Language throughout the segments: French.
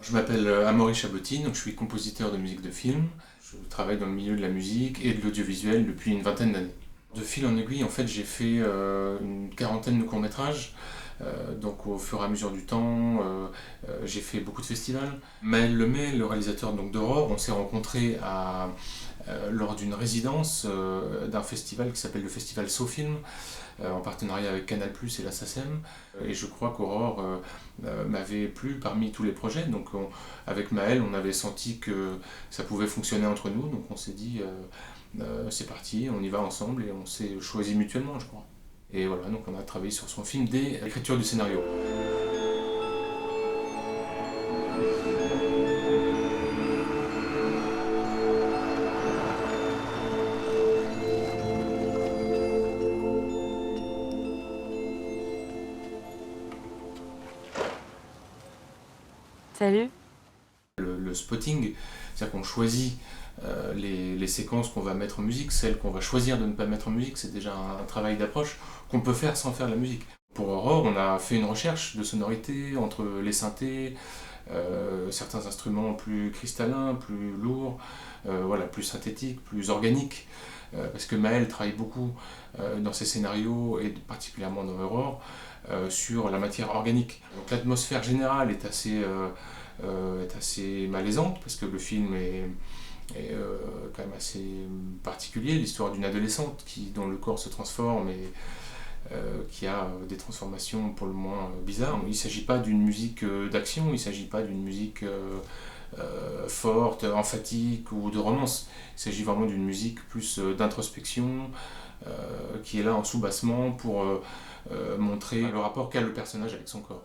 Je m'appelle Amaury Chabotine, donc je suis compositeur de musique de film. Je travaille dans le milieu de la musique et de l'audiovisuel depuis une vingtaine d'années. De fil en aiguille, en fait, j'ai fait une quarantaine de courts-métrages. Donc au fur et à mesure du temps, j'ai fait beaucoup de festivals. Maël Lemay, le réalisateur donc, d'Aurore, on s'est rencontrés lors d'une résidence d'un festival qui s'appelle le Festival SoFilm, en partenariat avec Canal+ et la SACEM. Et je crois qu'Aurore m'avait plu parmi tous les projets. Donc avec Maël, on avait senti que ça pouvait fonctionner entre nous. Donc on s'est dit, c'est parti, on y va ensemble et on s'est choisi mutuellement, je crois. Et voilà, donc on a travaillé sur son film dès l'écriture du scénario. Salut. Le spotting, c'est-à-dire qu'on choisit les séquences qu'on va mettre en musique, celles qu'on va choisir de ne pas mettre en musique, c'est déjà un travail d'approche qu'on peut faire sans faire la musique. Pour Aurore, on a fait une recherche de sonorité entre les synthés, certains instruments plus cristallins, plus lourds, voilà, plus synthétiques, plus organiques, parce que Maël travaille beaucoup dans ses scénarios et particulièrement dans Aurore sur la matière organique. Donc l'atmosphère générale est assez malaisante parce que le film est quand même assez particulier, l'histoire d'une adolescente dont le corps se transforme et qui a des transformations pour le moins bizarres. Il ne s'agit pas d'une musique d'action, il ne s'agit pas d'une musique forte, emphatique ou de romance. Il s'agit vraiment d'une musique plus d'introspection qui est là en sous-bassement pour montrer le rapport qu'a le personnage avec son corps.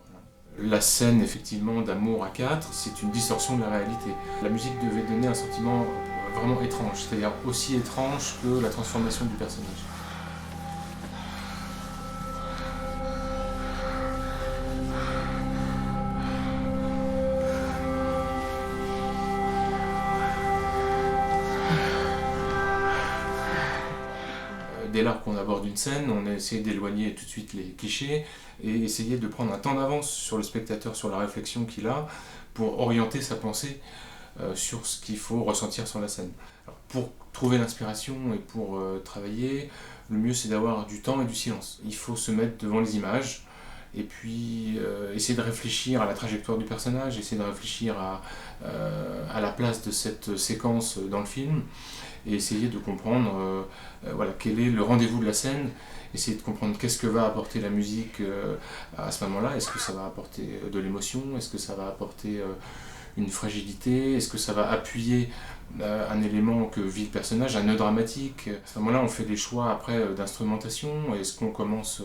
La scène effectivement d'amour à quatre, c'est une distorsion de la réalité. La musique devait donner un sentiment vraiment étrange, c'est-à-dire aussi étrange que la transformation du personnage. Dès lors qu'on aborde une scène, on a essayé d'éloigner tout de suite les clichés et essayer de prendre un temps d'avance sur le spectateur, sur la réflexion qu'il a, pour orienter sa pensée sur ce qu'il faut ressentir sur la scène. Alors, pour trouver l'inspiration et pour travailler, le mieux c'est d'avoir du temps et du silence. Il faut se mettre devant les images et puis essayer de réfléchir à la trajectoire du personnage, essayer de réfléchir à la place de cette séquence dans le film et essayer de comprendre voilà, quel est le rendez-vous de la scène, essayer de comprendre qu'est-ce que va apporter la musique à ce moment-là. Est-ce que ça va apporter de l'émotion? Est-ce que ça va apporter une fragilité? Est-ce que ça va appuyer un élément que vit le personnage, un nœud dramatique? À ce moment-là, on fait des choix après d'instrumentation. Est-ce qu'on commence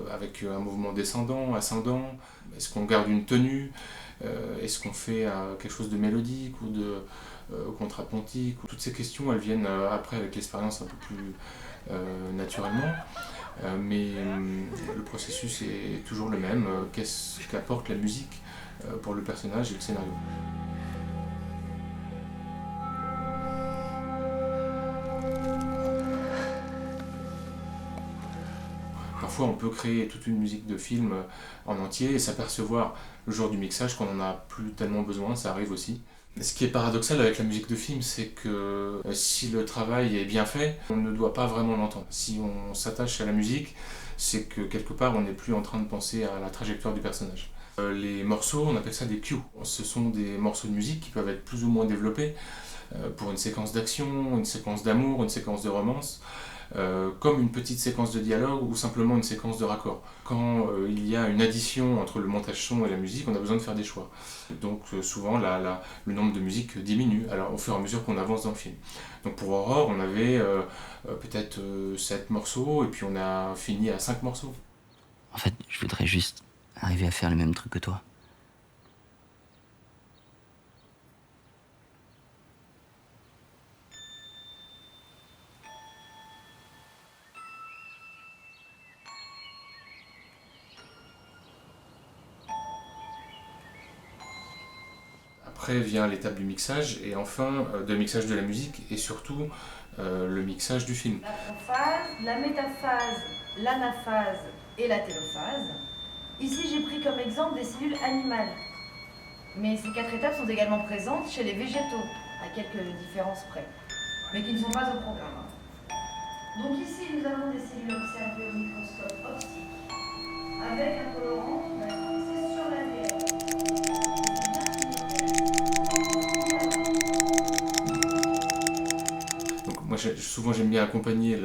avec un mouvement descendant, ascendant? Est-ce qu'on garde une tenue? Est-ce qu'on fait quelque chose de mélodique ou de contrapuntique? Toutes ces questions, elles viennent après avec l'expérience un peu plus naturellement. Mais le processus est toujours le même. Qu'est-ce qu'apporte la musique pour le personnage et le scénario? Parfois, on peut créer toute une musique de film en entier et s'apercevoir le jour du mixage qu'on n'en a plus tellement besoin, ça arrive aussi. Ce qui est paradoxal avec la musique de film, c'est que si le travail est bien fait, on ne doit pas vraiment l'entendre. Si on s'attache à la musique, c'est que quelque part, on n'est plus en train de penser à la trajectoire du personnage. Les morceaux, on appelle ça des cues. Ce sont des morceaux de musique qui peuvent être plus ou moins développés pour une séquence d'action, une séquence d'amour, une séquence de romance. Comme une petite séquence de dialogue ou simplement une séquence de raccord. Quand il y a une addition entre le montage son et la musique, on a besoin de faire des choix. Donc souvent le nombre de musiques diminue alors, au fur et à mesure qu'on avance dans le film. Donc pour Aurore, on avait peut-être 7 morceaux et puis on a fini à 5 morceaux. En fait, je voudrais juste arriver à faire le même truc que toi. Après vient l'étape du mixage et enfin de mixage de la musique et surtout le mixage du film. La prophase, la métaphase, l'anaphase et la télophase. Ici, j'ai pris comme exemple des cellules animales. Mais ces 4 étapes sont également présentes chez les végétaux, à quelques différences près, mais qui ne sont pas au programme. Donc ici, nous avons des cellules observées au microscope optique, avec un colorant qui va être fixé sur l'ADN. Donc moi souvent j'aime bien accompagner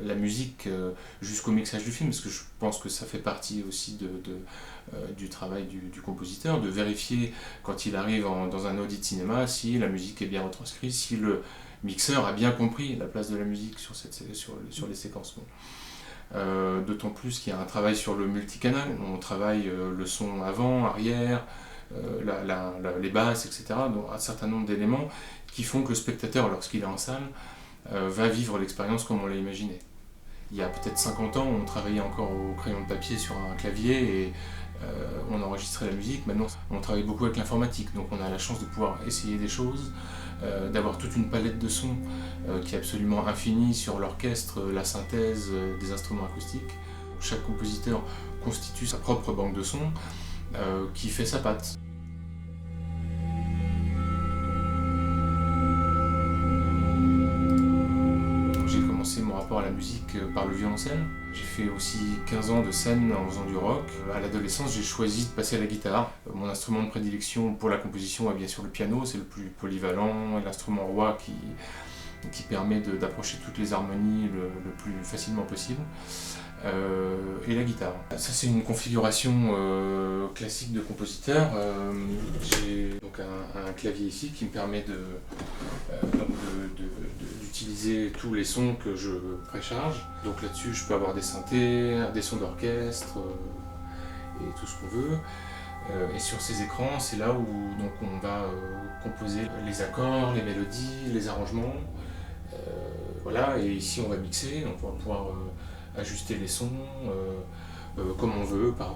la musique jusqu'au mixage du film, parce que je pense que ça fait partie aussi du travail du compositeur, de vérifier quand il arrive dans un audit cinéma si la musique est bien retranscrite, si le mixeur a bien compris la place de la musique sur les séquences. D'autant plus qu'il y a un travail sur le multicanal, on travaille le son avant, arrière, les basses, etc. Donc un certain nombre d'éléments qui font que le spectateur, lorsqu'il est en salle, va vivre l'expérience comme on l'a imaginé. Il y a peut-être 50 ans, on travaillait encore au crayon de papier sur un clavier et on enregistrait la musique. Maintenant, on travaille beaucoup avec l'informatique, donc on a la chance de pouvoir essayer des choses, d'avoir toute une palette de sons qui est absolument infinie sur l'orchestre, la synthèse des instruments acoustiques. Chaque compositeur constitue sa propre banque de sons qui fait sa patte. J'ai commencé mon rapport à la musique par le violoncelle. J'ai fait aussi 15 ans de scène en faisant du rock. À l'adolescence, j'ai choisi de passer à la guitare. Mon instrument de prédilection pour la composition est bien sûr le piano, c'est le plus polyvalent, l'instrument roi qui permet d'approcher toutes les harmonies le plus facilement possible. Et la guitare. Ça c'est une configuration classique de compositeur. J'ai donc un clavier ici qui me permet d'utiliser tous les sons que je précharge. Donc là-dessus je peux avoir des synthés, des sons d'orchestre et tout ce qu'on veut. Et sur ces écrans, c'est là où donc, on va composer les accords, les mélodies, les arrangements. Voilà, et ici on va mixer, donc on va pouvoir ajuster les sons comme on veut par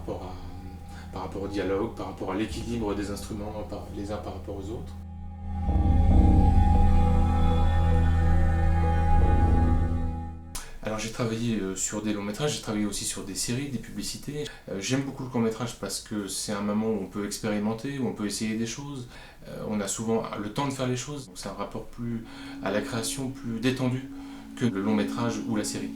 rapport au dialogue, par rapport à l'équilibre des instruments les uns par rapport aux autres. Alors j'ai travaillé sur des longs métrages, j'ai travaillé aussi sur des séries, des publicités. J'aime beaucoup le court métrage parce que c'est un moment où on peut expérimenter, où on peut essayer des choses. On a souvent le temps de faire les choses, donc c'est un rapport plus à la création plus détendu que le long métrage ou la série.